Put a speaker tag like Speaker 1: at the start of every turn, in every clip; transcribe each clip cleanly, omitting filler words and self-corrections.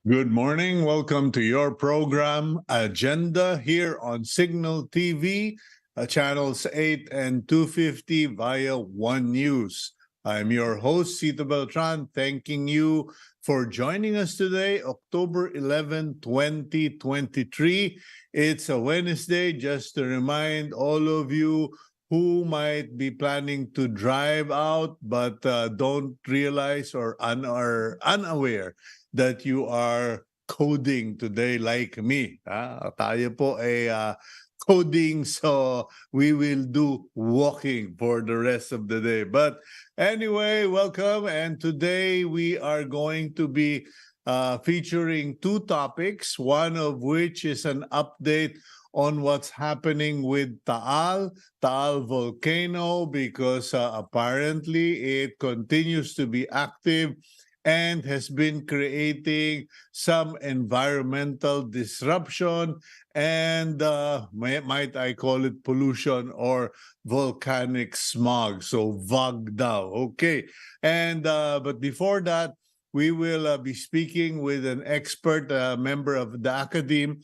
Speaker 1: Good morning. Welcome to your program Agenda here on Cignal TV, channels 8 and 250 via One News. I'm your host, Cito Beltran, thanking you for joining us today, October 11, 2023. It's a Wednesday, just to remind all of you who might be planning to drive out but don't realize or are unaware that you are coding today like me. Tayo po ay coding, so we will do walking for the rest of the day. But anyway, welcome. And today we are going to be featuring two topics, one of which is an update on what's happening with Taal Volcano, because apparently it continues to be active and has been creating some environmental disruption and might I call it pollution or volcanic smog. So VOG daw. Okay. And but before that, we will be speaking with an expert member of the academe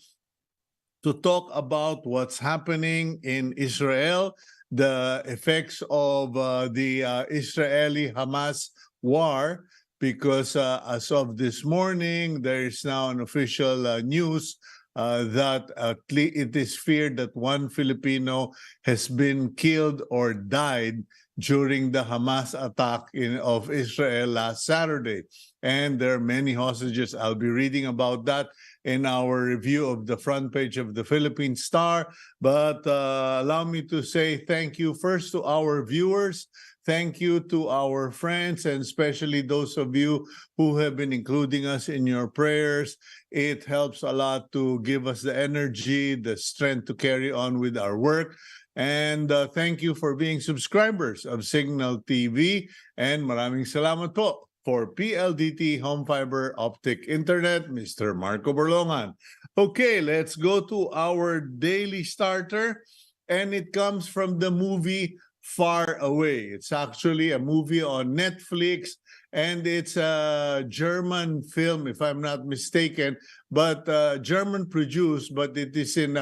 Speaker 1: to talk about what's happening in Israel, the effects of the Israeli-Hamas war, because as of this morning, there is now an official news that it is feared that one Filipino has been killed or died during the Hamas attack of Israel last Saturday. And there are many hostages. I'll be reading about that in our review of the front page of the Philippine Star. But allow me to say thank you first to our viewers. Thank you to our friends, and especially those of you who have been including us in your prayers. It helps a lot to give us the energy, the strength to carry on with our work. And thank you for being subscribers of Cignal TV. And maraming salamat po for PLDT Home Fiber Optic Internet, Mr. Marco Berlongan. Okay, let's go to our daily starter. And it comes from the movie Far Away. It's actually a movie on Netflix, and it's a German film, if I'm not mistaken, but German produced, but it is in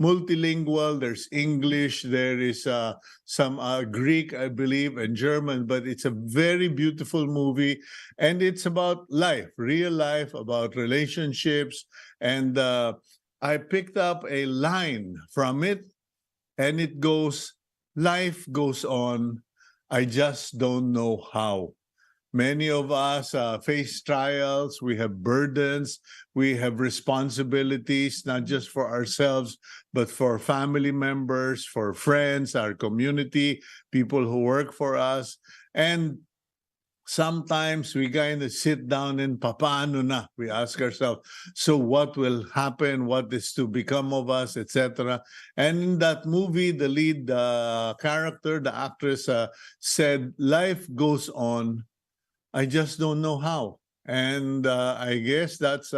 Speaker 1: multilingual. There's English, there is some Greek, I believe, and German, but it's a very beautiful movie, and it's about life, real life, about relationships, and I picked up a line from it, and it goes, "Life goes on, I just don't know how." Many of us face trials, we have burdens, we have responsibilities, not just for ourselves, but for family members, for friends, our community, people who work for us. And sometimes we kind of sit down and papaano na. We ask ourselves, so what will happen? What is to become of us, etc. And in that movie, the lead character, the actress, said, "Life goes on. I just don't know how." And I guess that's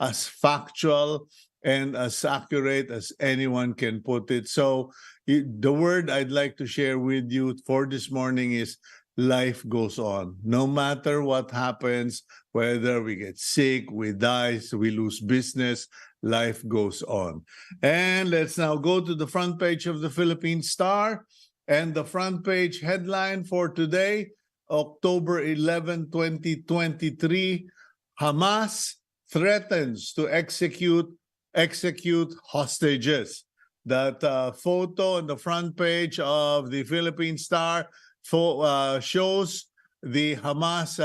Speaker 1: as factual and as accurate as anyone can put it. So the word I'd like to share with you for this morning is life goes on. No matter what happens, whether we get sick, we die, so we lose business, life goes on. And let's now go to the front page of the Philippine Star. And the front page headline for today, October 11, 2023, Hamas threatens to execute hostages. That photo on the front page of the Philippine Star shows the Hamas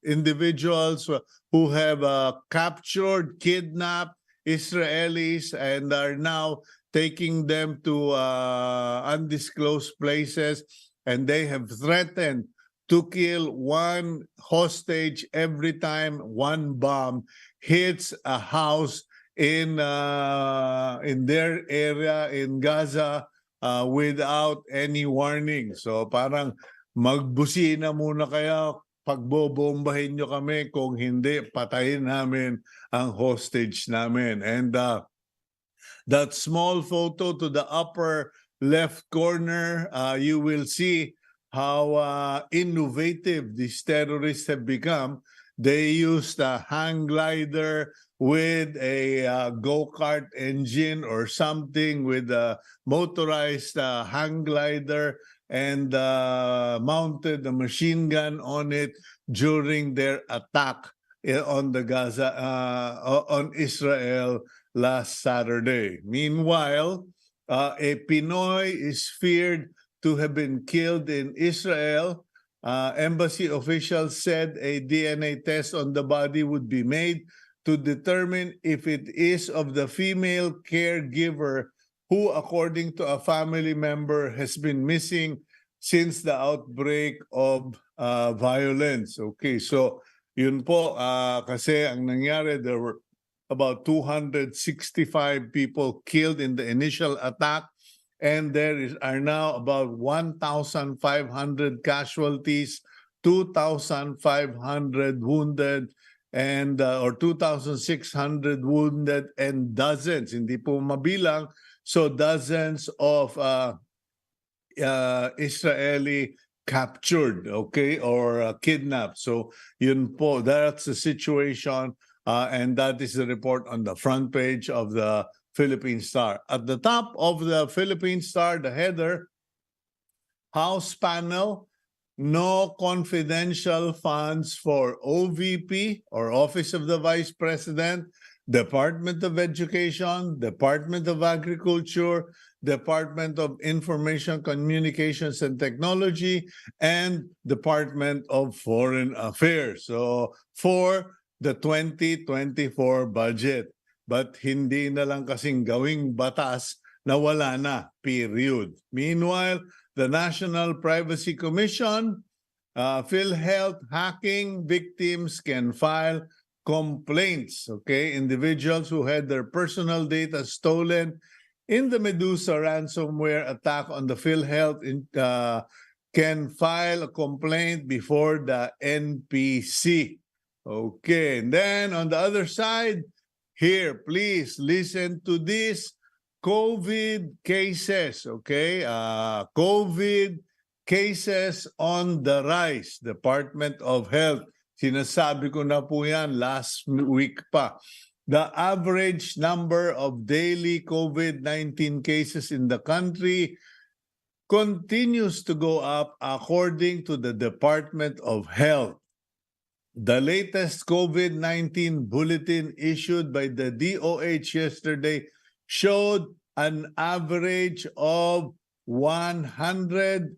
Speaker 1: individuals who have captured, kidnapped Israelis and are now taking them to undisclosed places. And they have threatened to kill one hostage every time one bomb hits a house in their area in Gaza, without any warning. So parang magbusina muna kaya, pagbobombahin nyo kami, kung hindi, patayin namin ang hostage namin. And that small photo to the upper left corner, you will see how innovative these terrorists have become. They used a hang glider with a go-kart engine or something with a motorized hang glider and mounted a machine gun on it during their attack on the Gaza on Israel last Saturday. Meanwhile, a Pinoy is feared to have been killed in Israel. Embassy officials said a DNA test on the body would be made to determine if it is of the female caregiver who, according to a family member, has been missing since the outbreak of violence. Okay, so yun po, kasi ang nangyari, there were about 265 people killed in the initial attack, and are now about 1,500 casualties, 2,500 wounded, and or 2,600 wounded, and dozens, hindi po mabilang, so dozens of Israeli captured, okay, or kidnapped. So yun po, that's the situation, and that is the report on the front page of the Philippine Star. At the top of the Philippine Star, the header, House panel, no confidential funds for OVP or Office of the Vice President, Department of Education, Department of Agriculture, Department of Information, Communications and Technology, and Department of Foreign Affairs. So for the 2024 budget. But hindi na lang kasing gawing batas na wala na, period. Meanwhile, the National Privacy Commission, PhilHealth hacking victims can file complaints. Okay, individuals who had their personal data stolen in the Medusa ransomware attack on the PhilHealth can file a complaint before the NPC. Okay, and then on the other side, here, please listen to this. COVID cases, okay? COVID cases on the rise. Department of Health. Sinasabi ko na po yan last week pa. The average number of daily COVID-19 cases in the country continues to go up according to the Department of Health. The latest COVID-19 bulletin issued by the DOH yesterday showed an average of 181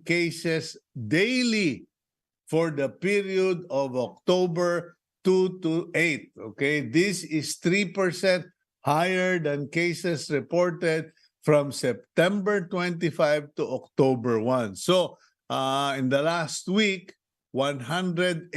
Speaker 1: cases daily for the period of October 2 to 8. Okay, this is 3% higher than cases reported from September 25 to October 1. So, in the last week, 181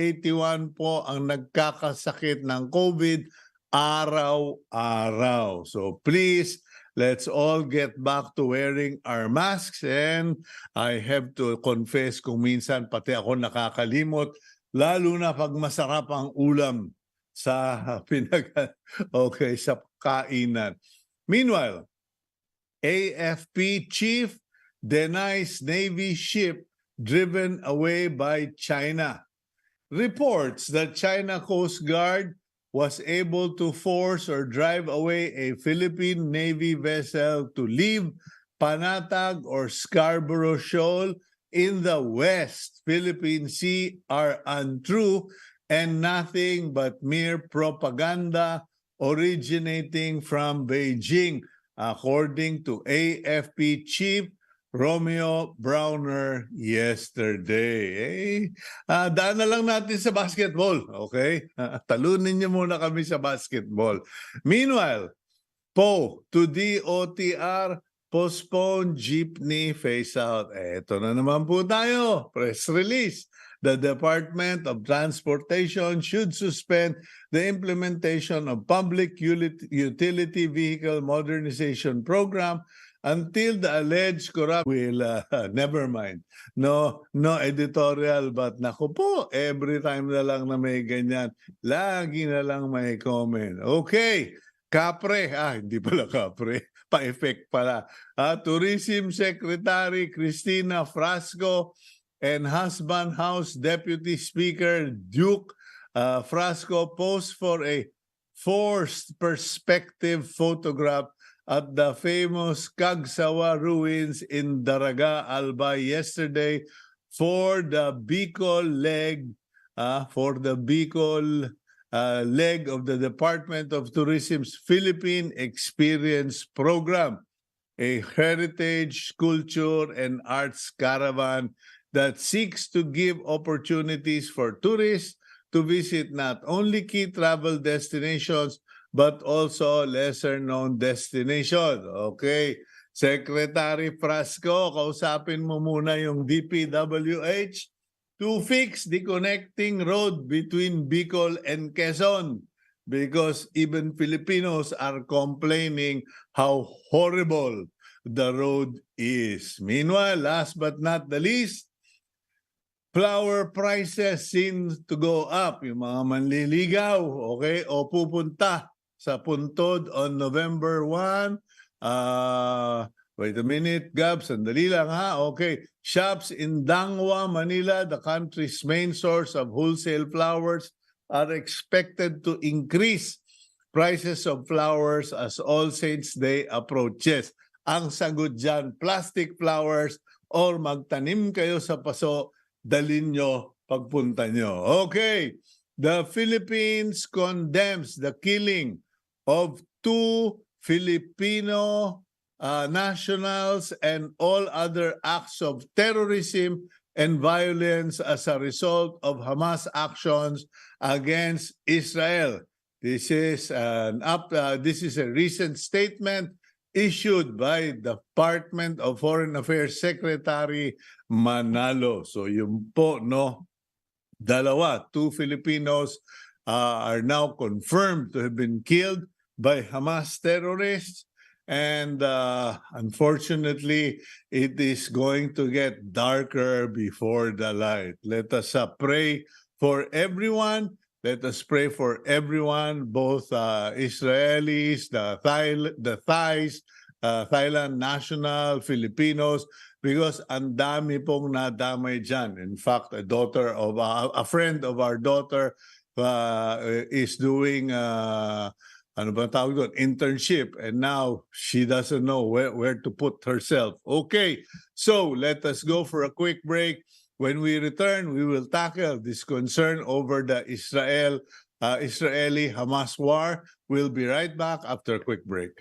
Speaker 1: po ang nagkakasakit ng COVID araw-araw. So please, let's all get back to wearing our masks, and I have to confess kung minsan pati ako nakakalimot, lalo na pag masarap ang ulam sa sa kainan. Meanwhile, AFP chief denies Navy ship driven away by China. Reports that China Coast Guard was able to force or drive away a Philippine Navy vessel to leave Panatag or Scarborough Shoal in the West Philippine Sea are untrue and nothing but mere propaganda originating from Beijing, according to AFP chief Romeo Browner yesterday. Daan na lang natin sa basketball, okay? Talunin niyo muna kami sa basketball. Meanwhile, to DOTR, postpone jeepney phase out. Eto na naman po tayo, press release. The Department of Transportation should suspend the implementation of Public Utility Vehicle Modernization Program until the alleged corrupt will, never mind. No editorial, but naku po, every time na lang na may ganyan, lagi na lang may comment. Okay, Kapre, hindi pala Kapre, pa-effect pala. Tourism Secretary Cristina Frasco and husband House Deputy Speaker Duke Frasco posed for a forced perspective photograph at the famous Cagsawa ruins in Daraga, Albay yesterday for the Bicol leg leg of the Department of Tourism's Philippine Experience Program, a heritage, culture, and arts caravan that seeks to give opportunities for tourists to visit not only key travel destinations but also lesser-known destinations. Okay, Secretary Frasco, kausapin mo muna yung DPWH to fix the connecting road between Bicol and Quezon because even Filipinos are complaining how horrible the road is. Meanwhile, last but not the least, flower prices seem to go up. Yung mga manliligaw, okay, o pupunta sa Puntod on November 1. Wait a minute, Gab, sandali lang ha. Okay, shops in Dangwa, Manila, the country's main source of wholesale flowers, are expected to increase prices of flowers as All Saints Day approaches. Ang sagot dyan, plastic flowers or magtanim kayo sa paso, dalin nyo pagpunta nyo. Okay, the Philippines condemns the killing of 2 Filipino nationals and all other acts of terrorism and violence as a result of Hamas actions against Israel. This is a recent statement issued by the Department of Foreign Affairs Secretary Manalo. So yun po, no, 2 Filipinos are now confirmed to have been killed by Hamas terrorists. And unfortunately, it is going to get darker before the light. Let us pray for everyone. Let us pray for everyone, both Israelis, the Thais, Thailand national, Filipinos, because ang dami pong nadamay dyan. In fact, a friend of our daughter is doing internship, and now she doesn't know where to put herself. Okay, so let us go for a quick break. When we return, we will tackle this concern over the Israeli-Hamas war. We'll be right back after a quick break.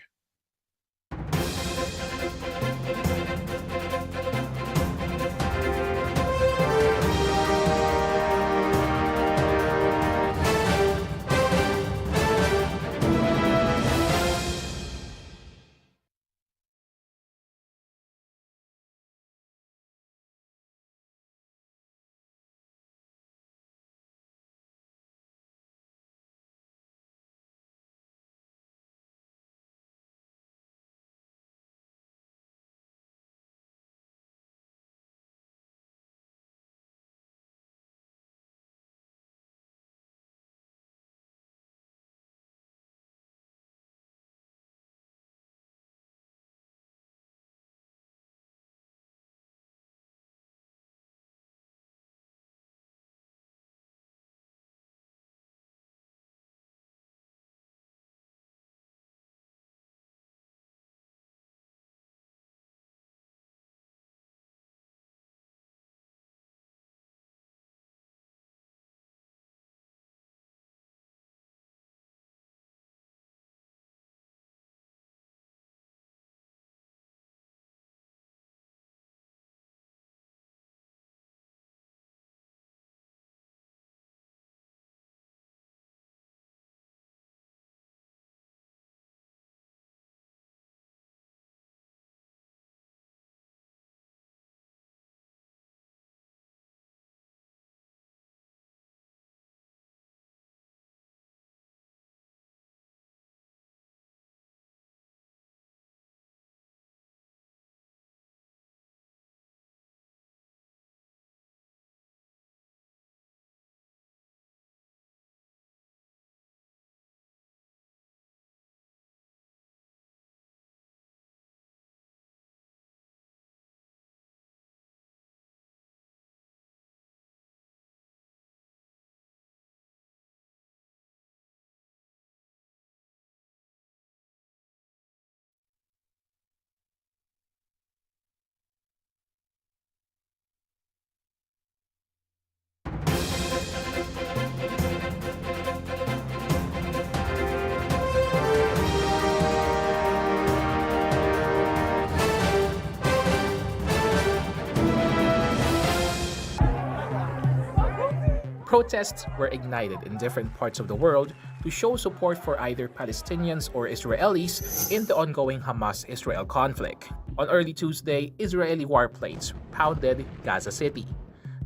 Speaker 2: Protests were ignited in different parts of the world to show support for either Palestinians or Israelis in the ongoing Hamas-Israel conflict. On early Tuesday, Israeli warplanes pounded Gaza City,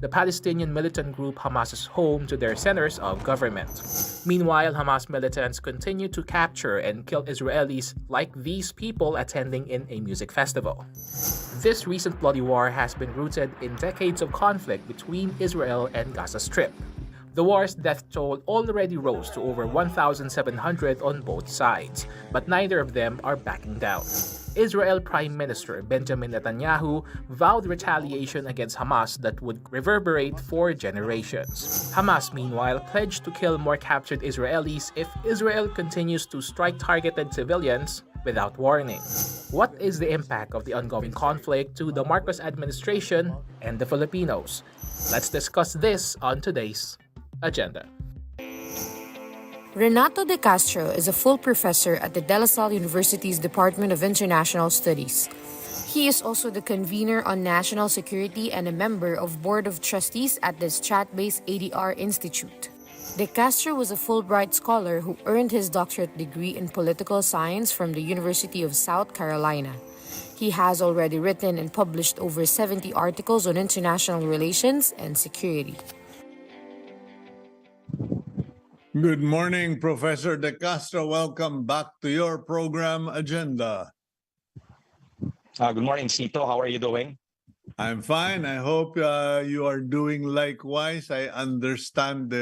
Speaker 2: the Palestinian militant group Hamas's home to their centers of government. Meanwhile, Hamas militants continue to capture and kill Israelis like these people attending in a music festival. This recent bloody war has been rooted in decades of conflict between Israel and Gaza Strip. The war's death toll already rose to over 1,700 on both sides, but neither of them are backing down. Israel Prime Minister Benjamin Netanyahu vowed retaliation against Hamas that would reverberate for generations. Hamas, meanwhile, pledged to kill more captured Israelis if Israel continues to strike targeted civilians without warning. What is the impact of the ongoing conflict to the Marcos administration and the Filipinos? Let's discuss this on today's agenda.
Speaker 3: Renato de Castro is a full professor at the De La Salle University's Department of International Studies. He is also the convener on national security and a member of Board of Trustees at this chat-based ADR Institute. De Castro was a Fulbright scholar who earned his doctorate degree in political science from the University of South Carolina. He has already written and published over 70 articles on international relations and security.
Speaker 1: Good morning, Professor De Castro. Welcome back to your program agenda.
Speaker 4: Good morning, Cito. How are you doing?
Speaker 1: I'm fine. I hope you are doing likewise. I understand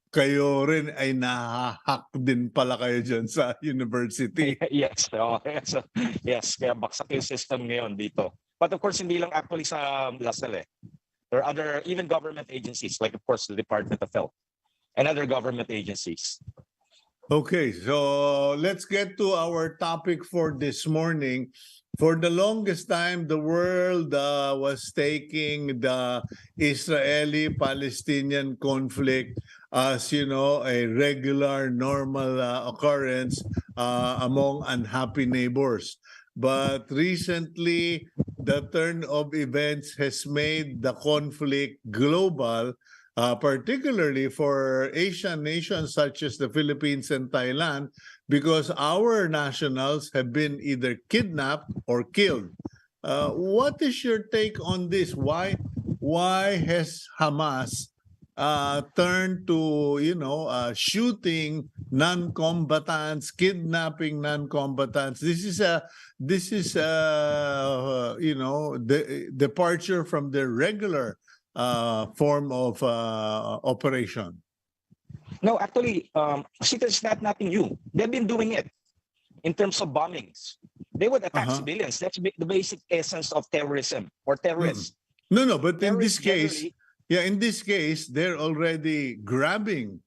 Speaker 1: kayo rin ay nahahack din pala kayo dyan sa university.
Speaker 4: Yes. Yes. Kaya baksak yung system ngayon dito. But of course, hindi lang actually sa LaSalle. There are other, even government agencies, like of course the Department of Health and other government agencies.
Speaker 1: Okay, so let's get to our topic for this morning. For the longest time, the world was taking the Israeli-Palestinian conflict as, you know, a regular, normal occurrence among unhappy neighbors. But recently, the turn of events has made the conflict global, particularly for Asian nations such as the Philippines and Thailand, because our nationals have been either kidnapped or killed. What is your take on this? Why has Hamas turned to, you know, shooting non-combatants, kidnapping non-combatants? This is you know, the departure from the regular form of operation.
Speaker 4: No, actually, it's not nothing new. They've been doing it in terms of bombings. They would attack civilians. That's the basic essence of terrorism or terrorists.
Speaker 1: No, but in this case,
Speaker 4: generally,
Speaker 1: in this case, they're already grabbing,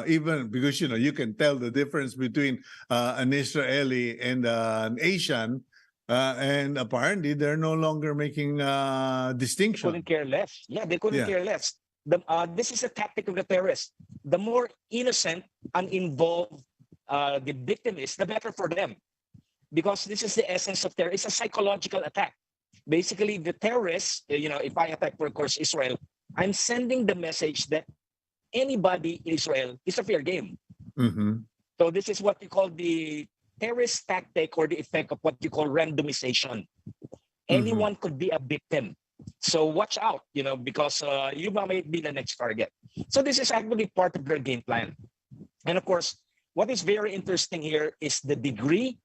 Speaker 1: even because, you know, you can tell the difference between an Israeli and an Asian. And apparently, they're no longer making distinction.
Speaker 4: couldn't care less. Yeah, they couldn't care less. This is a tactic of the terrorists. The more innocent, uninvolved the victim is, the better for them. Because this is the essence of terror. It's a psychological attack. Basically, the terrorists, you know, if I attack, of course, Israel, I'm sending the message that anybody in Israel is a fair game.
Speaker 1: Mm-hmm.
Speaker 4: So this is what you call the terrorist tactic or the effect of what you call randomization. Anyone could be a victim. So watch out, you know, because you might be the next target. So this is actually part of their game plan. And of course, what is very interesting here is the degree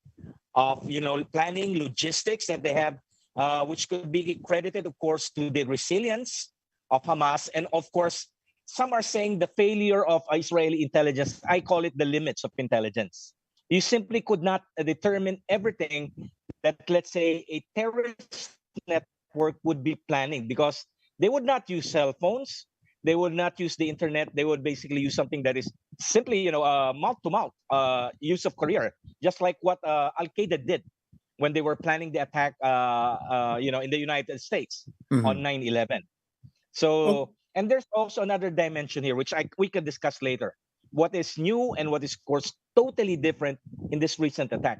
Speaker 4: of, you know, planning, logistics that they have, which could be credited, of course, to the resilience of Hamas. And of course, some are saying the failure of Israeli intelligence. I call it the limits of intelligence. You simply could not determine everything that, let's say, a terrorist network would be planning, because they would not use cell phones. They would not use the internet. They would basically use something that is simply, you know, mouth-to-mouth use of courier, just like what Al-Qaeda did when they were planning the attack, you know, in the United States on 9/11. So, and there's also another dimension here, which we can discuss later. What is new and what is, of course, totally different in this recent attack.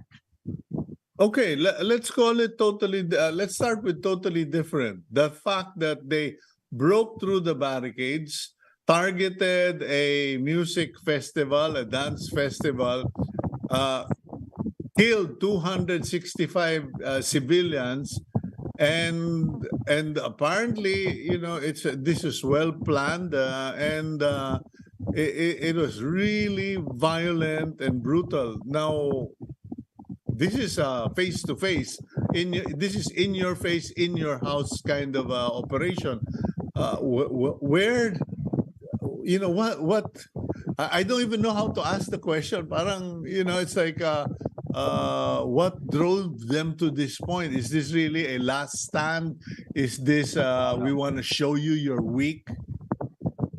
Speaker 1: Okay, let's call it totally. Let's start with totally different. The fact that they broke through the barricades, targeted a music festival, a dance festival, killed 265 civilians, and apparently, this is well planned, and it was really violent and brutal. Now, this is face to face. This is in your face, in your house kind of operation. Where, what? I don't even know how to ask the question. Parang, it's like, what drove them to this point? Is this really a last stand? Is this, we want to show you you're weak?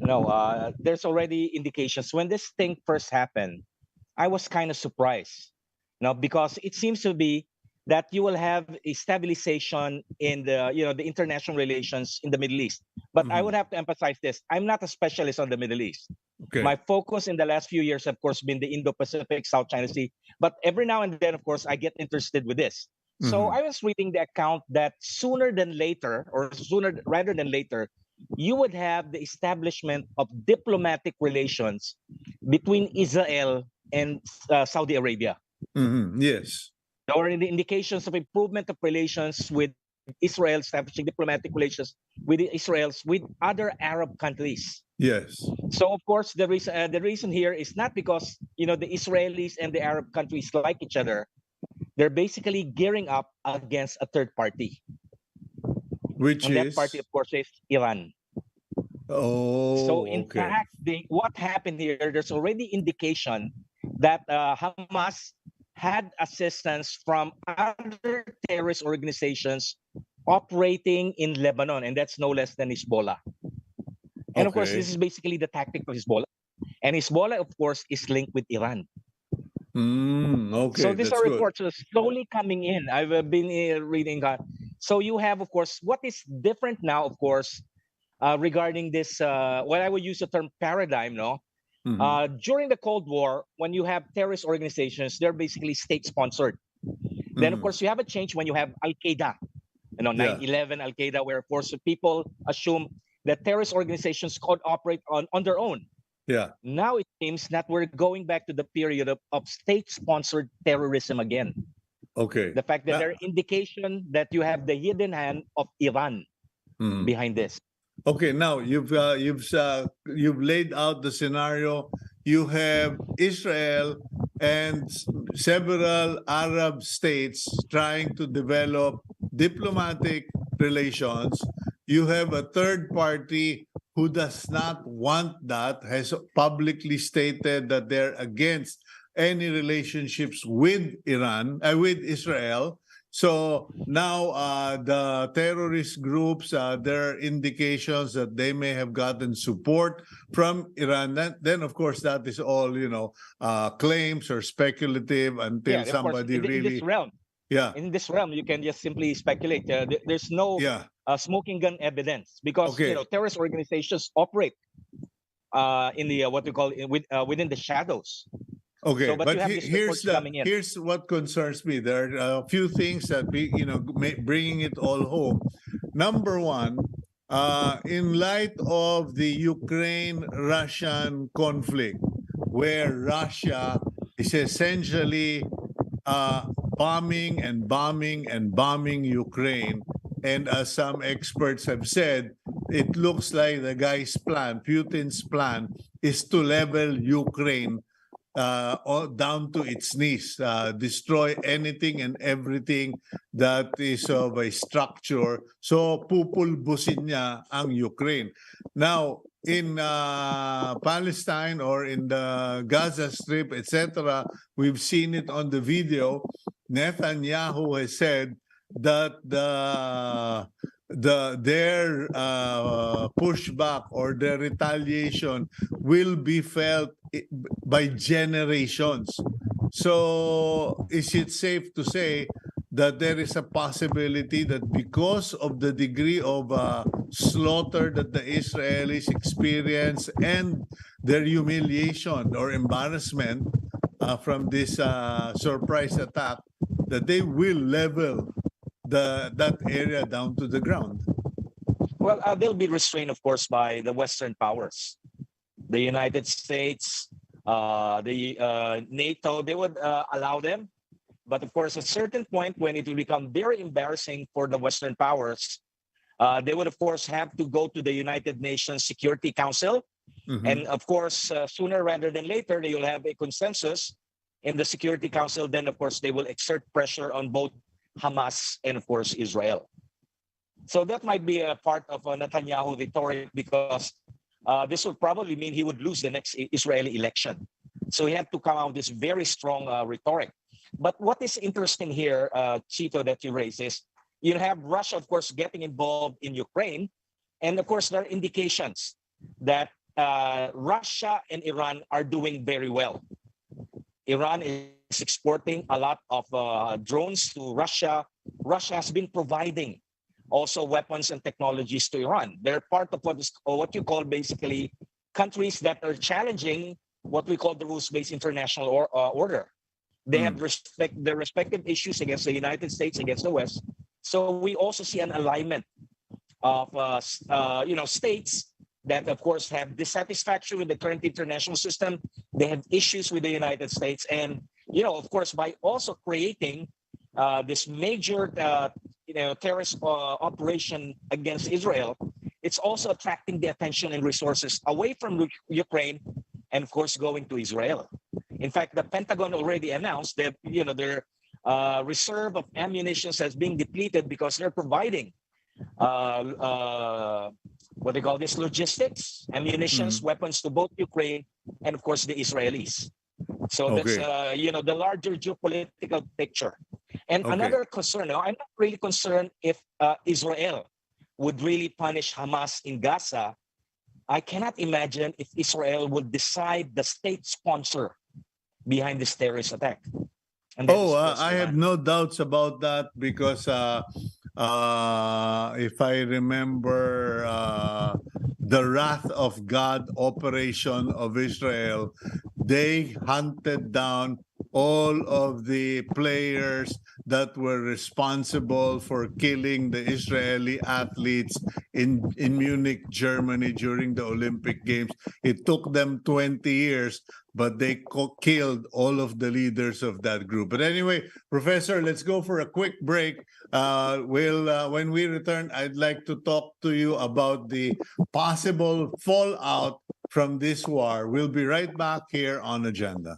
Speaker 4: No, there's already indications. When this thing first happened, I was kind of surprised. Because it seems to be that you will have a stabilization in the international relations in the Middle East. But I would have to emphasize this: I'm not a specialist on the Middle East.
Speaker 1: Okay.
Speaker 4: My focus in the last few years, of course, been the Indo-Pacific, South China Sea. But every now and then, of course, I get interested with this. So I was reading the account that sooner rather than later, you would have the establishment of diplomatic relations between Israel and Saudi Arabia.
Speaker 1: Yes.
Speaker 4: There were the indications of improvement of relations with Israel, establishing diplomatic relations with other Arab countries.
Speaker 1: Yes.
Speaker 4: So of course the reason here is not because the Israelis and the Arab countries like each other. They're basically gearing up against a third party. That party, of course, is Iran.
Speaker 1: Oh.
Speaker 4: So in fact, what happened here? There's already indication that Hamas had assistance from other terrorist organizations operating in Lebanon, and that's no less than Hezbollah. And of course, this is basically the tactic of Hezbollah. And Hezbollah, of course, is linked with Iran.
Speaker 1: Okay.
Speaker 4: So these are reports slowly coming in. I've been reading that. So you have, of course, what is different now, of course, regarding this, what I would use the term paradigm, during the Cold War, when you have terrorist organizations, they're basically state-sponsored. Then, of course, you have a change when you have Al-Qaeda, 9/11 Al-Qaeda, where, of course, people assume that terrorist organizations could operate on their own.
Speaker 1: Yeah.
Speaker 4: Now it seems that we're going back to the period of state-sponsored terrorism again.
Speaker 1: Okay.
Speaker 4: The fact that there are indication that you have the hidden hand of Iran behind this.
Speaker 1: Okay, now you've laid out the scenario. You have Israel and several Arab states trying to develop diplomatic relations. You have a third party who does not want that, has publicly stated that they're against any relationships with with Israel. So now the terrorist groups, there are indications that they may have gotten support from Iran. Then of course, that is all, claims or speculative until somebody really...
Speaker 4: In this realm, you can just simply speculate. There's no smoking gun evidence because terrorist organizations operate in the what we call within the shadows.
Speaker 1: Okay,
Speaker 4: so,
Speaker 1: but here's what concerns me. There are a few things that bringing it all home. Number one, in light of the Ukraine-Russian conflict, where Russia is essentially bombing Ukraine, and as some experts have said, it looks like the guy's plan, Putin's plan, is to level Ukraine down to its knees, destroy anything and everything that is of a structure. So pupulbusin niya ang Ukraine. Now, in Palestine or in the Gaza Strip, etc., we've seen it on the video. Netanyahu has said that their pushback or their retaliation will be felt by generations. So is it safe to say that there is a possibility that because of the degree of slaughter that the Israelis experience and their humiliation or embarrassment from this surprise attack, that they will level that area down to the ground?
Speaker 4: Well, they'll be restrained, of course, by the Western powers. the United States, the NATO, they would allow them. But of course, at a certain point, when it will become very embarrassing for the Western powers, they would, of course, have to go to the United Nations Security Council. And of course, sooner rather than later, they will have a consensus in the Security Council. Then, of course, they will exert pressure on both Hamas and, of course, Israel. So that might be a part of Netanyahu rhetoric, because this would probably mean he would lose the next Israeli election. So he had to come out with this very strong rhetoric. But what is interesting here, Cito, that you raise is, you have Russia, of course, getting involved in Ukraine. And of course, there are indications that Russia and Iran are doing very well. Iran is exporting a lot of drones to Russia. Russia has been providing also weapons and technologies to Iran. They're part of what you call basically countries that are challenging what we call the rules-based international order. They have their respective issues against the United States, against the West. So we also see an alignment of states that, of course, have dissatisfaction with the current international system. They have issues with the United States, and of course, by also creating this major terrorist operation against Israel, it's also attracting the attention and resources away from Ukraine, and of course, going to Israel. In fact, the Pentagon already announced that their reserve of ammunition has been depleted because they're providing what they call this logistics, ammunitions, weapons to both Ukraine and, of course, the Israelis. So that's the larger geopolitical picture. And another concern, now, I'm not really concerned if Israel would really punish Hamas in Gaza. I cannot imagine if Israel would decide the state sponsor behind this terrorist attack. And
Speaker 1: I have no doubts about that, because if I remember the wrath of God operation of Israel, they hunted down all of the players that were responsible for killing the Israeli athletes in Munich, Germany during the Olympic Games. It took them 20 years, but they killed all of the leaders of that group. But anyway, Professor, let's go for a quick break. When we return, I'd like to talk to you about the possible fallout from this war. We'll be right back here on Agenda.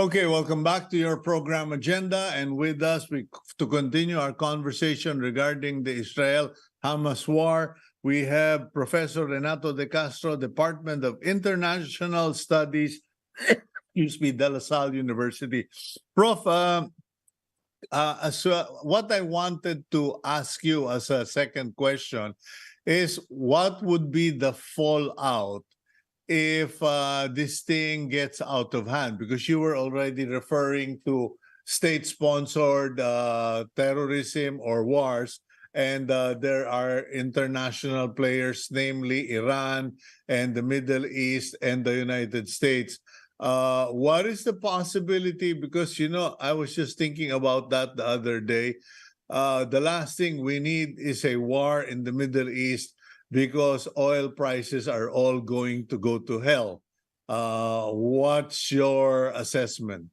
Speaker 1: Okay, welcome back to your program agenda. And with us, to continue our conversation regarding the Israel-Hamas war, we have Professor Renato de Castro, Department of International Studies, excuse me, De La Salle University. Prof, what I wanted to ask you as a second question is, what would be the fallout if this thing gets out of hand? Because you were already referring to state-sponsored terrorism or wars, and there are international players, namely Iran and the Middle East and the United States. What is the possibility? Because, I was just thinking about that the other day. The last thing we need is a war in the Middle East, because oil prices are all going to go to hell. What's your assessment?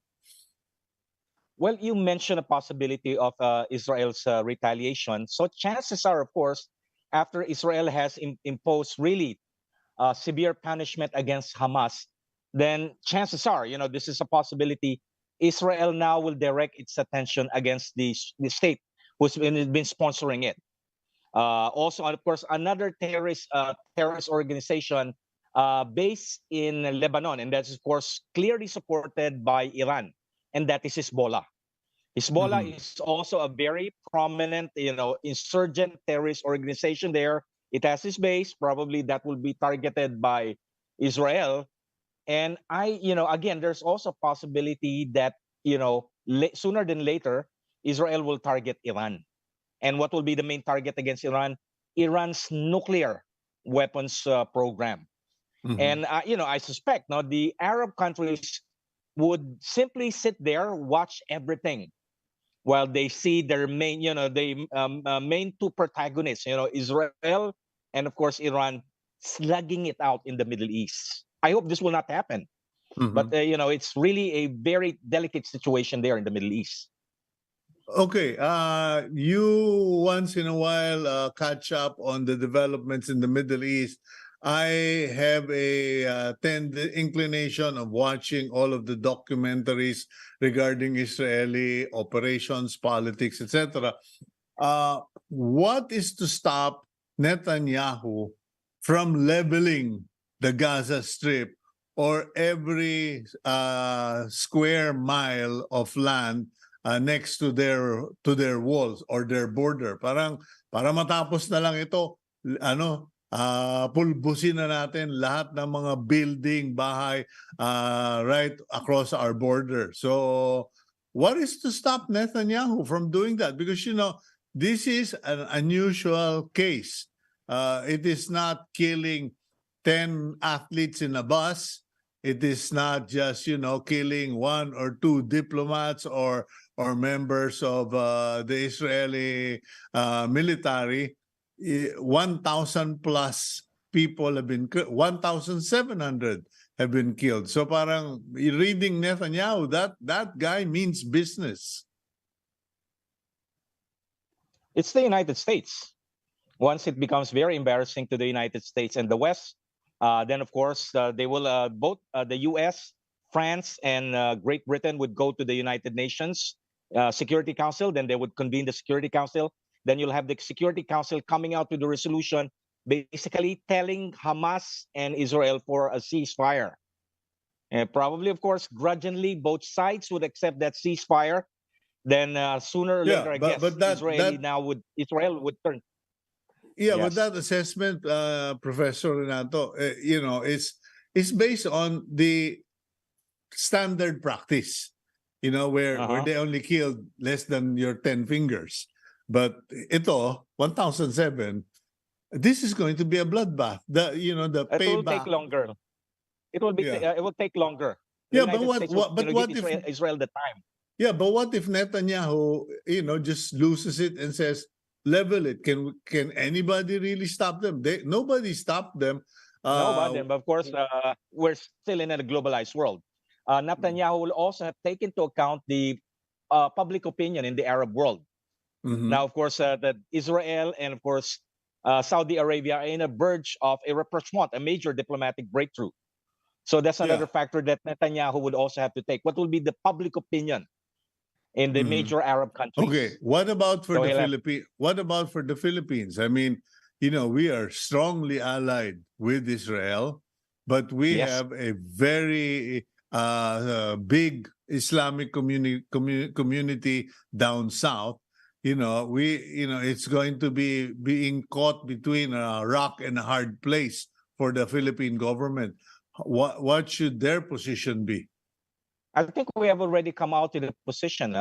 Speaker 5: Well, you mentioned a possibility of Israel's retaliation. So chances are, of course, after Israel has imposed really severe punishment against Hamas, then chances are, this is a possibility. Israel now will direct its attention against the state who's been sponsoring it. Also, of course, another terrorist organization based in Lebanon, and that's, of course, clearly supported by Iran, and that is Hezbollah. Hezbollah is also a very prominent, insurgent terrorist organization there. It has its base. Probably that will be targeted by Israel. And again, there's also a possibility that, sooner than later, Israel will target Iran. And what will be the main target against Iran? Iran's nuclear weapons program. And, I suspect now the Arab countries would simply sit there, watch everything, while they see their main, main two protagonists, Israel and, of course, Iran, slugging it out in the Middle East. I hope this will not happen. But, it's really a very delicate situation there in the Middle East.
Speaker 1: Okay, you once in a while catch up on the developments in the Middle East. I have a inclination of watching all of the documentaries regarding Israeli operations, politics, etc. What is to stop Netanyahu from leveling the Gaza Strip or every square mile of land next to their walls or their border? Para matapos na lang ito, pulbusin na natin lahat ng mga building, bahay right across our border. So what is to stop Netanyahu from doing that? Because, this is an unusual case. It is not killing 10 athletes in a bus. It is not just, killing one or two diplomats or members of the Israeli military. 1,000 plus people have been killed. 1,700 have been killed. So parang reading Netanyahu, that guy means business.
Speaker 5: It's the United States. Once it becomes very embarrassing to the United States and the West, then, of course, they will both the U.S., France, and Great Britain would go to the United Nations Security Council. Then they would convene the Security Council. Then you'll have the Security Council coming out with the resolution, basically telling Hamas and Israel for a ceasefire. And probably, of course, grudgingly, both sides would accept that ceasefire. Then sooner or later, I guess, Israel would turn.
Speaker 1: Yeah,
Speaker 5: Yes.
Speaker 1: but that assessment, Professor Renato, it's based on the standard practice, where they only killed less than your 10 fingers. But ito, 1,007, this is going to be a bloodbath. The payback.
Speaker 5: It will take longer. It will be. It will take longer.
Speaker 1: Yeah, but what if
Speaker 5: Israel the time?
Speaker 1: Yeah, but what if Netanyahu, just loses it and says, level it? Can anybody really stop them? Nobody stopped them.
Speaker 5: Nobody. But of course, we're still in a globalized world. Netanyahu will also have taken into account the public opinion in the Arab world. Now, of course, that Israel and, of course, Saudi Arabia are in a verge of a rapprochement, a major diplomatic breakthrough. So that's another
Speaker 1: Yeah.
Speaker 5: factor that Netanyahu would also have to take. What will be the public opinion in the
Speaker 1: Mhm.
Speaker 5: major Arab countries?
Speaker 1: Okay, what about for
Speaker 5: So
Speaker 1: the
Speaker 5: he'll have,
Speaker 1: Philippines? What about for the Philippines? I mean, you know, we are strongly allied with Israel, but we
Speaker 5: yes,
Speaker 1: have a very big Islamic community down south. It's going to be being caught between a rock and a hard place for the Philippine government. What should their position be?
Speaker 5: I think we have already come out in a position,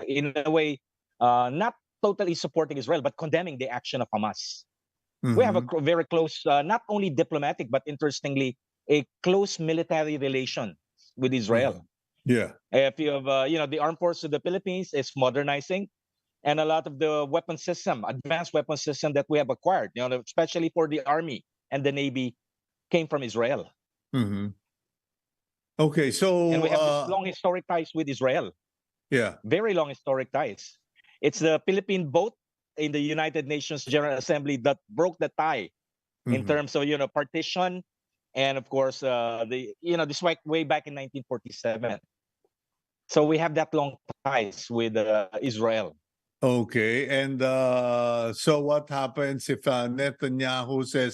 Speaker 5: in a way, not totally supporting Israel, but condemning the action of Hamas. We have a
Speaker 1: Mhm.
Speaker 5: very close, not only diplomatic, but interestingly, a close military relation with Israel.
Speaker 1: Yeah.
Speaker 5: If you have, the armed forces of the Philippines is modernizing, and a lot of the weapon system, advanced weapon system that we have acquired, especially for the army and the navy, came from Israel.
Speaker 1: Mhm. Okay,
Speaker 5: And
Speaker 1: so
Speaker 5: we have this long historic ties with Israel,
Speaker 1: yeah.
Speaker 5: very long historic ties. It's the Philippine vote in the United Nations General Assembly that broke the tie in
Speaker 1: Mhm.
Speaker 5: terms of partition, and of course this way back in 1947. So we have that long ties with Israel.
Speaker 1: Okay, and so what happens if Netanyahu says,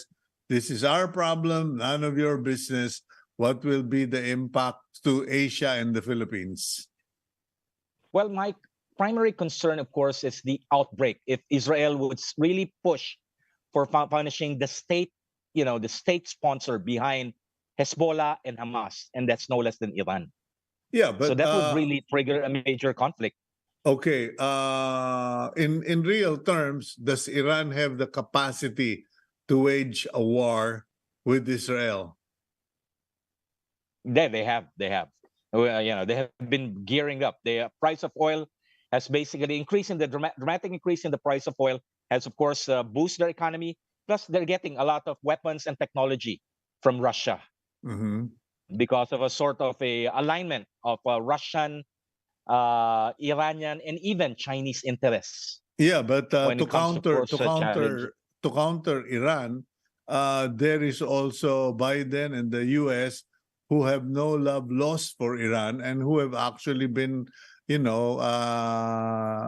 Speaker 1: "This is our problem, none of your business"? What will be the impact to Asia and the Philippines?
Speaker 5: Well, my primary concern, of course, is the outbreak. If Israel would really push for punishing the state, the state sponsor behind Hezbollah and Hamas, and that's no less than Iran.
Speaker 1: Yeah,
Speaker 5: So
Speaker 1: but
Speaker 5: that would really trigger a major conflict.
Speaker 1: okay, in real terms, does Iran have the capacity to wage a war with Israel?
Speaker 5: They have. They have been gearing up. The price of oil has basically increased in the dramatic increase in the price of oil has, of course, boost their economy. Plus, they're getting a lot of weapons and technology from Russia
Speaker 1: Mhm.
Speaker 5: because of a sort of a alignment of Russian, Iranian, and even Chinese interests
Speaker 1: Yeah, but
Speaker 5: when
Speaker 1: to
Speaker 5: it comes, of
Speaker 1: counter
Speaker 5: course,
Speaker 1: to
Speaker 5: challenge.
Speaker 1: counter to counter Iran, there is also Biden and the U.S. who have no love lost for Iran and who have actually been,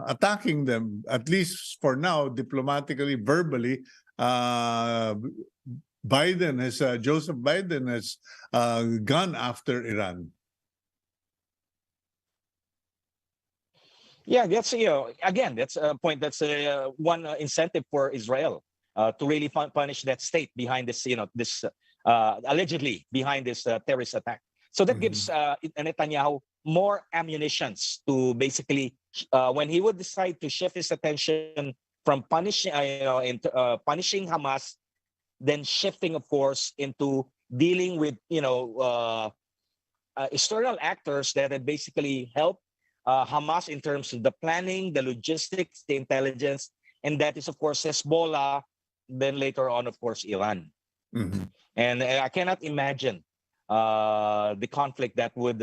Speaker 1: attacking them at least for now, diplomatically, verbally. Joseph Biden has gone after Iran.
Speaker 5: Yeah, that's again, that's a point. That's one incentive for Israel to really punish that state behind this, this allegedly behind this terrorist attack. So that gives
Speaker 1: Mhm.
Speaker 5: Netanyahu more ammunitions to basically when he would decide to shift his attention from punishing Hamas, then shifting, of course, into dealing with external actors that had basically helped Hamas in terms of the planning, the logistics, the intelligence, and that is, of course, Hezbollah, then later on, of course, Iran.
Speaker 1: Mhm.
Speaker 5: And I cannot imagine the conflict that would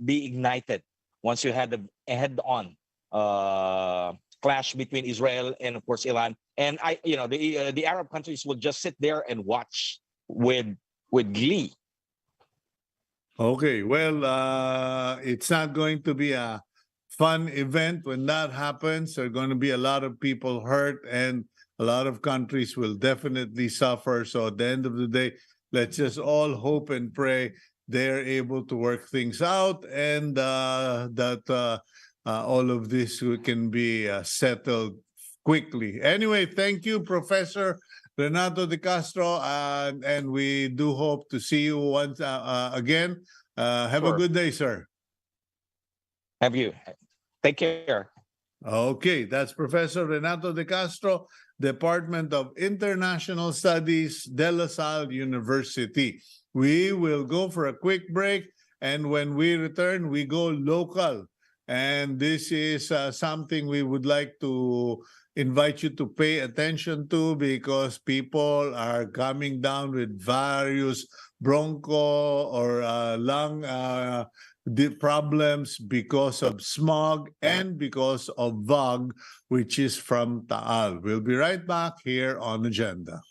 Speaker 5: be ignited once you had a head-on clash between Israel and, of course, Iran. And the Arab countries will just sit there and watch with glee.
Speaker 1: Okay, well, it's not going to be a fun event when that happens. There are going to be a lot of people hurt, and a lot of countries will definitely suffer. So at the end of the day, let's just all hope and pray they're able to work things out, and that all of this can be settled quickly. Anyway, thank you, Professor Renato de Castro, and we do hope to see you once again. Have a
Speaker 5: Sure.
Speaker 1: good day, sir.
Speaker 5: Have you? Take care.
Speaker 1: Okay, that's Professor Renato de Castro, Department of International Studies, De La Salle University. We will go for a quick break, and when we return, we go local. And this is something we would like to invite you to pay attention to, because people are coming down with various broncho or lung problems because of smog and because of VOG, which is from Taal. We'll be right back here on Agenda.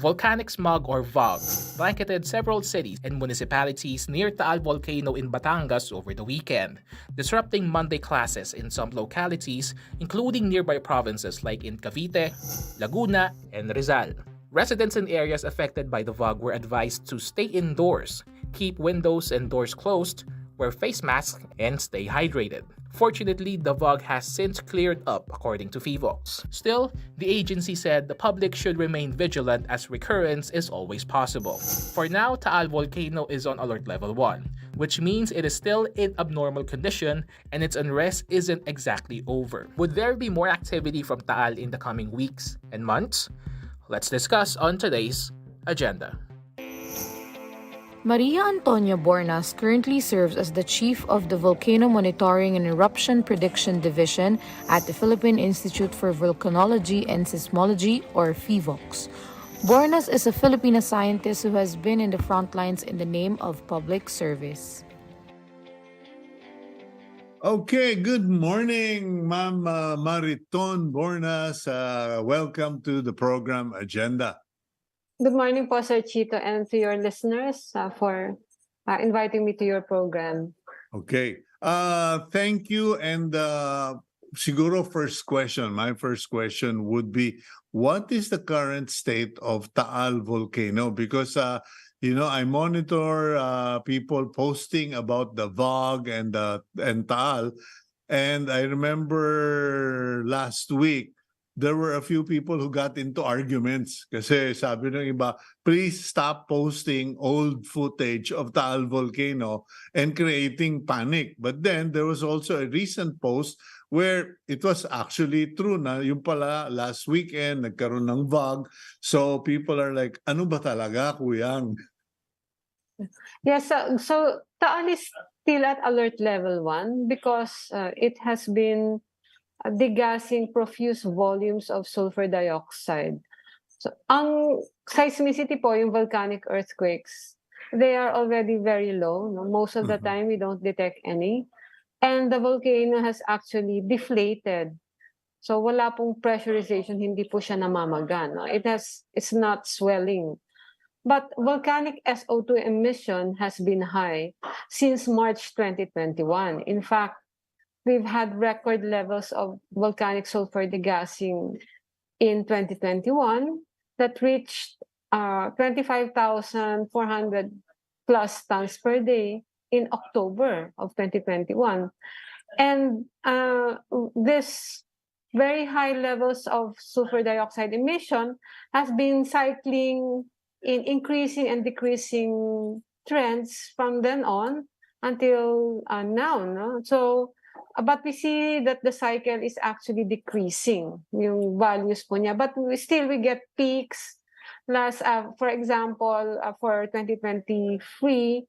Speaker 2: Volcanic smog or VOG blanketed several cities and municipalities near Taal Volcano in Batangas over the weekend, disrupting Monday classes in some localities, including nearby provinces like in Cavite, Laguna, and Rizal. Residents in areas affected by the VOG were advised to stay indoors, keep windows and doors closed, wear face masks, and stay hydrated. Fortunately, the VOG has since cleared up, according to PHIVOLCS. Still, the agency said the public should remain vigilant as recurrence is always possible. For now, Taal Volcano is on alert level 1, which means it is still in abnormal condition and its unrest isn't exactly over. Would there be more activity from Taal in the coming weeks and months? Let's discuss on today's agenda.
Speaker 3: Maria Antonia Bornas currently serves as the chief of the Volcano Monitoring and Eruption Prediction Division at the Philippine Institute for Volcanology and Seismology, or PHIVOLCS. Bornas is a Filipino scientist who has been in the front lines in the name of public service.
Speaker 1: Okay, good morning, Ma'am Mariton Bornas. Welcome to the program Agenda.
Speaker 6: Good morning po, Sir Cito, and to your listeners for inviting me to your program.
Speaker 1: Okay. Thank you. And siguro my first question would be, what is the current state of Taal Volcano? Because, I monitor people posting about the VOG and Taal. And I remember last week, there were a few people who got into arguments kasi sabi ng iba, please stop posting old footage of Taal Volcano and creating panic. But then there was also a recent post where it was actually true na yung pala last weekend nagkaroon ng VOG. So people are like, ano ba talaga, kuyang?
Speaker 6: Yes, so Taal is still at alert level 1 because it has been degassing profuse volumes of sulfur dioxide. So, ang seismicity po, yung volcanic earthquakes, they are already very low. No? Most of the time, we don't detect any. And the volcano has actually deflated. So, wala pong pressurization, hindi po siya namamaga. No? It's not swelling. But volcanic SO2 emission has been high since March 2021. In fact, we've had record levels of volcanic sulfur degassing in 2021 that reached 25,400 plus tons per day in October of 2021. And this very high levels of sulfur dioxide emission has been cycling in increasing and decreasing trends from then on until now. No? So, but we see that the cycle is actually decreasing, yung values po niya. But we get peaks. For example, for 2023,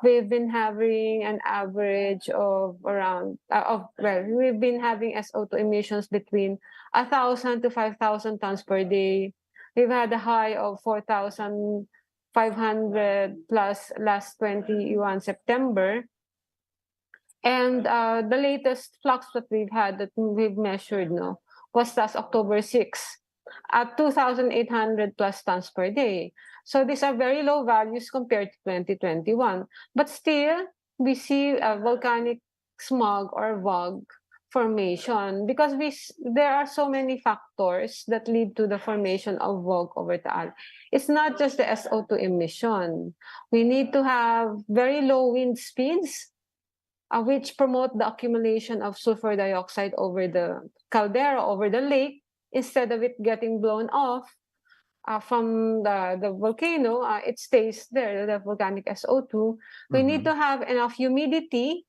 Speaker 6: we've been having an average of around, we've been having SO2 emissions between 1,000 to 5,000 tons per day. We've had a high of 4,500 plus last 21 September. And the latest flux that we've had, that we've measured, was last October 6 at 2,800 plus tons per day. So these are very low values compared to 2021. But still, we see a volcanic smog or VOG formation because there are so many factors that lead to the formation of VOG over Taal. It's not just the SO2 emission. We need to have very low wind speeds, which promote the accumulation of sulfur dioxide over the caldera, over the lake, instead of it getting blown off from the volcano. It stays there, the volcanic SO2. We need to have enough humidity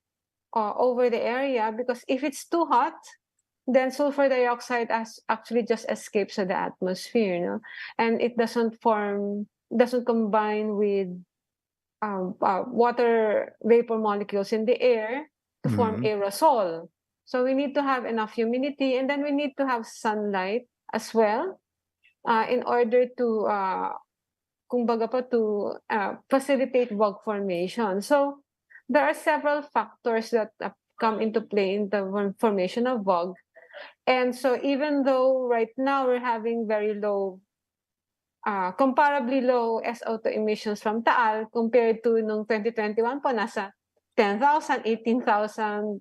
Speaker 6: over the area, because if it's too hot, then sulfur dioxide actually just escapes to the atmosphere, and it doesn't combine with water vapor molecules in the air to form aerosol. So we need to have enough humidity, and then we need to have sunlight as well in order to facilitate VOG formation. So there are several factors that come into play in the formation of VOG. And so even though right now we're having very low comparably low SO2 emissions from Taal compared to nung 2021 po, nasa 10,000, 18,000,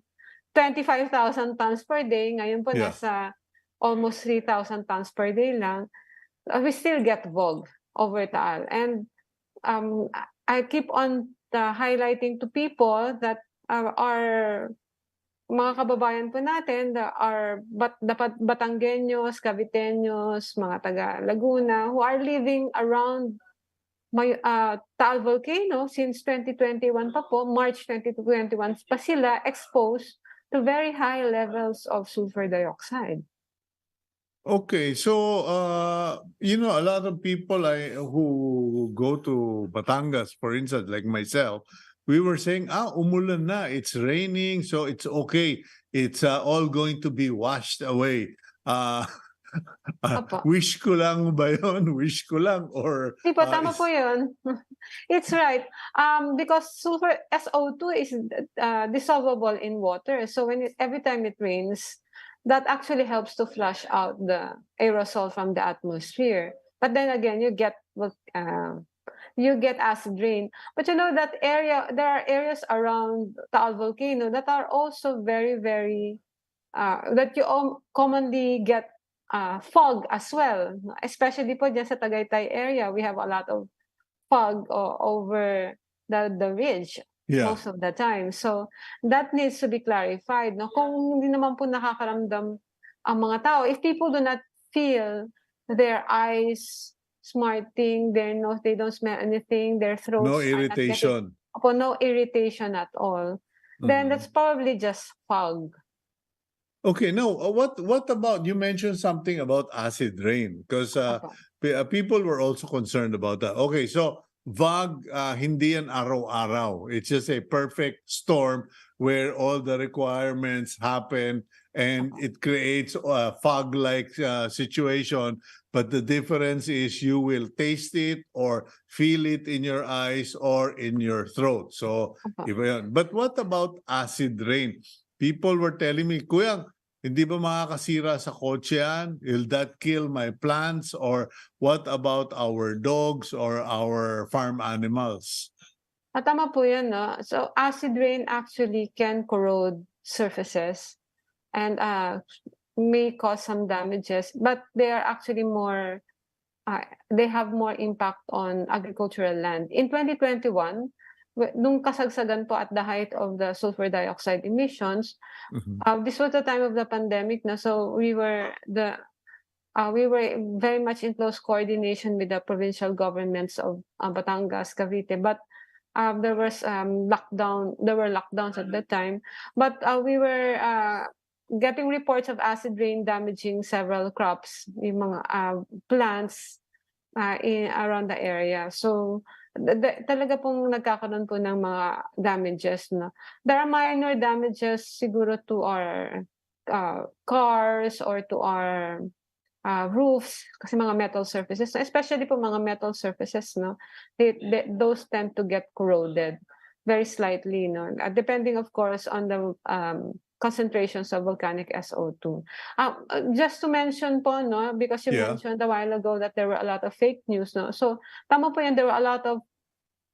Speaker 6: 25,000 tons per day. Ngayon po,
Speaker 1: Yeah.
Speaker 6: nasa almost 3,000 tons per day lang. We still get VOG over Taal. And I keep on highlighting to people that our mga kababayan po natin are Batanggenyos, Caviteños, mga taga Laguna who are living around Taal Volcano since 2021 pa po, March 2021 pa sila exposed to very high levels of sulfur dioxide.
Speaker 1: Okay, so a lot of people who go to Batangas, for instance, like myself, we were saying, umulan na, it's raining, so it's okay. It's all going to be washed away. Wish ko lang ba yun? Wish ko lang? Or,
Speaker 6: Di po, tama po yun. It's right. Because sulfur SO2 is dissolvable in water. So every time it rains, that actually helps to flush out the aerosol from the atmosphere. But then again, you get acid rain. But you know that there are areas around Taal Volcano that are also very, very, that you commonly get fog as well. Especially po dyan sa Tagaytay area, we have a lot of fog over the ridge.
Speaker 1: yeah.
Speaker 6: Most of the time. So that needs to be clarified. No? Kung hindi naman po nakakaramdam ang mga tao, if people do not feel their eyes smarting, they don't smell anything, their throats
Speaker 1: No
Speaker 6: are not
Speaker 1: irritation.
Speaker 6: no irritation at all, then that's probably just fog.
Speaker 1: Okay, now what about, you mentioned something about acid rain because people were also concerned about that. Okay, so VOG, hindi yan araw-araw. It's just a perfect storm where all the requirements happen and it creates a fog-like situation. But the difference is you will taste it or feel it in your eyes or in your throat. So, iba yun. But what about acid rain? People were telling me, Kuya, hindi ba makakasira sa kotse yan? Will that kill my plants? Or what about our dogs or our farm animals?
Speaker 6: Tama po yan, no? So acid rain actually can corrode surfaces and may cause some damages, but they are actually more, they have more impact on agricultural land. In 2021, nung kasagsagan po at the height of the sulfur dioxide emissions, this was the time of the pandemic na, so we were very much in close coordination with the provincial governments of Batangas, Cavite, but there were lockdowns at that time, but we were getting reports of acid rain damaging several crops, yung mga plants around the area. So talaga pong nagkakaroon po ng mga damages. No? There are minor damages siguro to our cars or to our roofs, kasi mga metal surfaces, especially po mga metal surfaces, no, those tend to get corroded very slightly, no, depending of course on the concentrations of volcanic SO2. Just to mention po, no, because you mentioned a while ago that there were a lot of fake news, no, so tama po yan, there were a lot of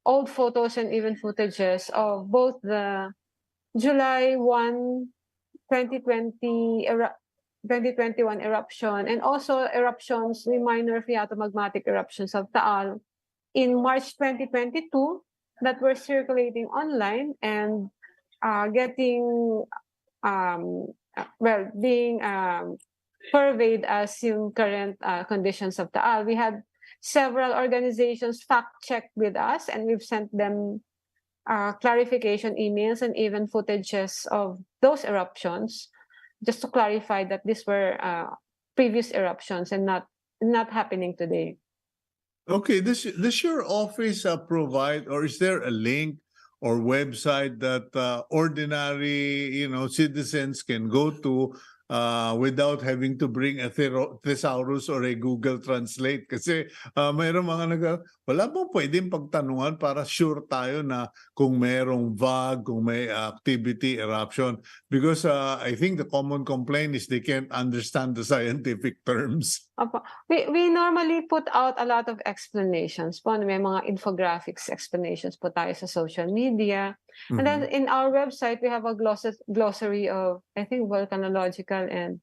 Speaker 6: old photos and even footages of both the July 1, 2021 eruption and also eruptions, the minor phreatomagmatic eruptions of Taal in March 2022 that were circulating online and being surveyed as yung current conditions of Taal. We had several organizations fact-check with us and we've sent them clarification emails and even footages of those eruptions, just to clarify that these were previous eruptions and not happening today.
Speaker 1: Okay, does your office provide, or is there a link or website that ordinary citizens can go to without having to bring a thesaurus or a Google Translate. Kasi mayroong mga wala bang pwedeng pagtanungan para sure tayo na kung mayroong VAG, kung may activity, eruption. Because I think the common complaint is they can't understand the scientific terms.
Speaker 6: Opo. We normally put out a lot of explanations po. May mga infographics explanations po tayo sa social media. And then in our website, we have a glossary of, I think, volcanological and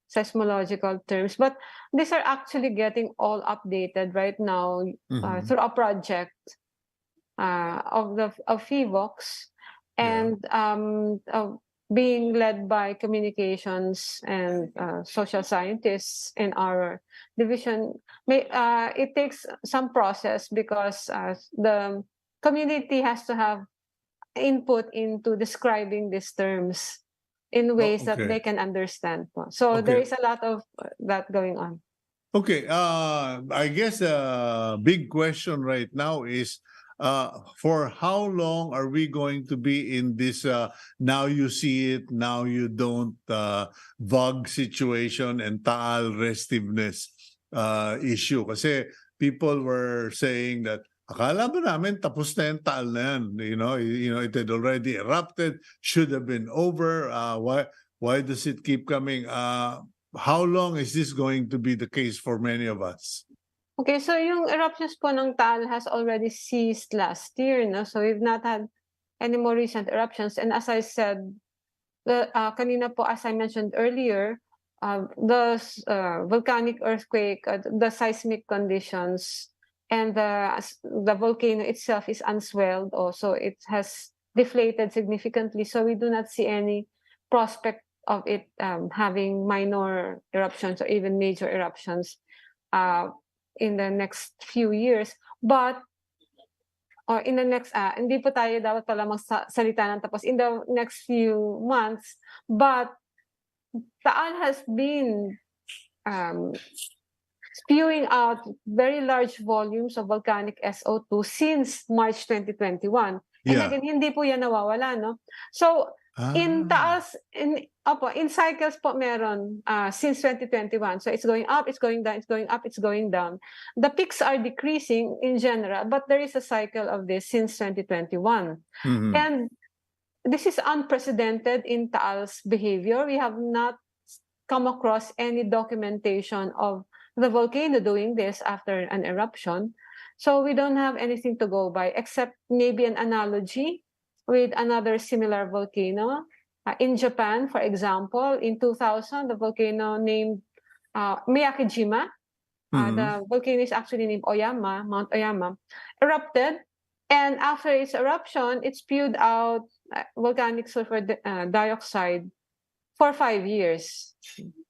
Speaker 6: seismological terms. But these are actually getting all updated right now through a project of PHIVOLCS and being led by communications and social scientists in our division. It takes some process because the community has to have input into describing these terms in ways that they can understand. So there is a lot of that going on.
Speaker 1: Okay, I guess a big question right now is for how long are we going to be in this now you see it, now you don't VAG situation and Taal restiveness issue? Kasi people were saying that akala ba namin tapos na yung Taal na yan? You know, it had already erupted, should have been over. Why does it keep coming? How long is this going to be the case for many of us?
Speaker 6: Okay, so yung eruptions po ng Taal has already ceased last year, no? So we've not had any more recent eruptions. And as I said, kanina po, as I mentioned earlier, the volcanic earthquake, the seismic conditions, and the volcano itself is unswelled also. It has deflated significantly. So we do not see any prospect of it having minor eruptions or even major eruptions in the next few years. But in the next, hindi po tayo dapat pala magsalita ng tapos, in the next few months. But Taal has been spewing out very large volumes of volcanic SO2 since March 2021. And again, hindi po yan nawawala, no? So, in Taals, in cycles po meron since 2021. So, it's going up, it's going down, it's going up, it's going down. The peaks are decreasing in general, but there is a cycle of this since 2021. And this is unprecedented in Taal's behavior. We have not come across any documentation of the volcano doing this after an eruption. So we don't have anything to go by except maybe an analogy with another similar volcano. In Japan, for example, in 2000, the volcano named Miyakijima, the volcano is actually named Oyama, Mount Oyama, erupted. And after its eruption, it spewed out volcanic sulfur dioxide for 5 years.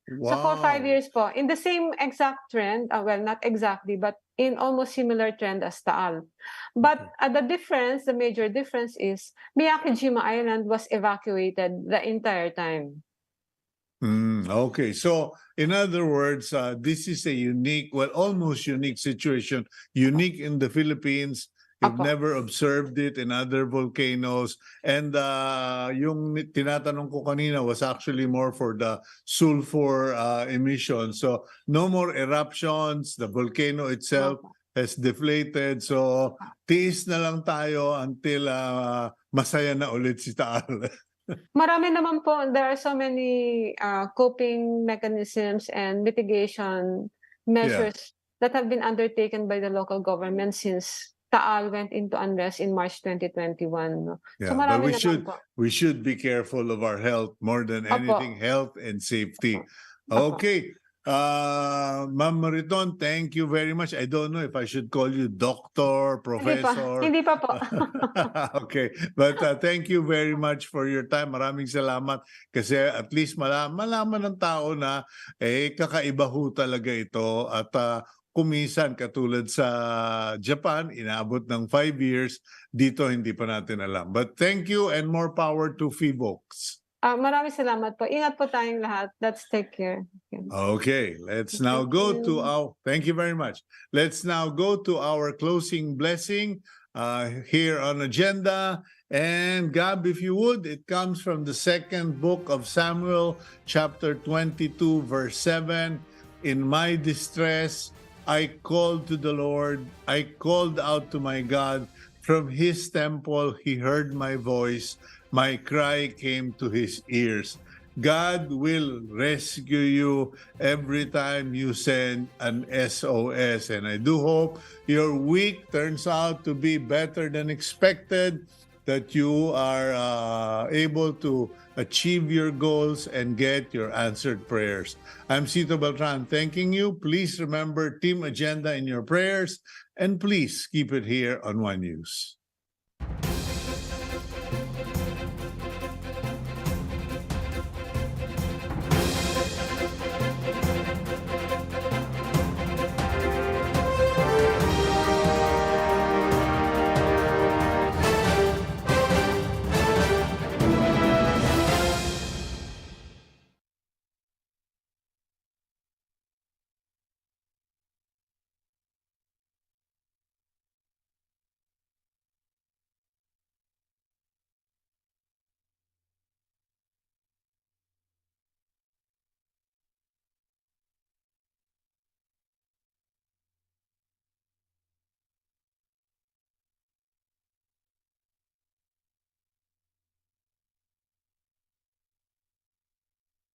Speaker 1: Wow.
Speaker 6: So for 5 years po, in the same exact trend, well, not exactly, but in almost similar trend as Taal. But the difference, the major difference is Miyakijima Island was evacuated the entire time.
Speaker 1: Okay, so in other words, this is a unique, well, almost unique situation, unique in the Philippines. You've never observed it in other volcanoes. And yung tinatanong ko kanina was actually more for the sulfur emissions. So no more eruptions. The volcano itself has deflated. So tiis na lang tayo until masaya na ulit si Taal.
Speaker 6: Marami naman po. There are so many coping mechanisms and mitigation measures that have been undertaken by the local government since Taal went into unrest in March 2021.
Speaker 1: Yeah,
Speaker 6: so
Speaker 1: but we
Speaker 6: po.
Speaker 1: should be careful of our health more than anything, health and safety. Okay. Ma'am Mariton, thank you very much. I don't know if I should call you doctor, professor.
Speaker 6: Hindi pa po.
Speaker 1: Okay. But thank you very much for your time. Maraming salamat kasi at least malaman ng tao na kakaiba ho talaga ito at kumisan katulad sa Japan, inaabot ng 5 years. Dito hindi pa natin alam. But thank you and more power to PHIVOLCS.
Speaker 6: Maraming salamat po. Ingat po tayong lahat. Let's take care.
Speaker 1: Okay, let's now go to our, thank you very much. Let's now go to our closing blessing. here on agenda. And Gab, if you would, it comes from the second book of Samuel, chapter 22, verse 7. In my distress, I called to the Lord. I called out to my God. From his temple, he heard my voice. My cry came to his ears. God will rescue you every time you send an SOS. And I do hope your week turns out to be better than expected, that you are able to achieve your goals and get your answered prayers. I'm Cito Beltran thanking you. Please remember Team Agenda in your prayers, and please keep it here on One News.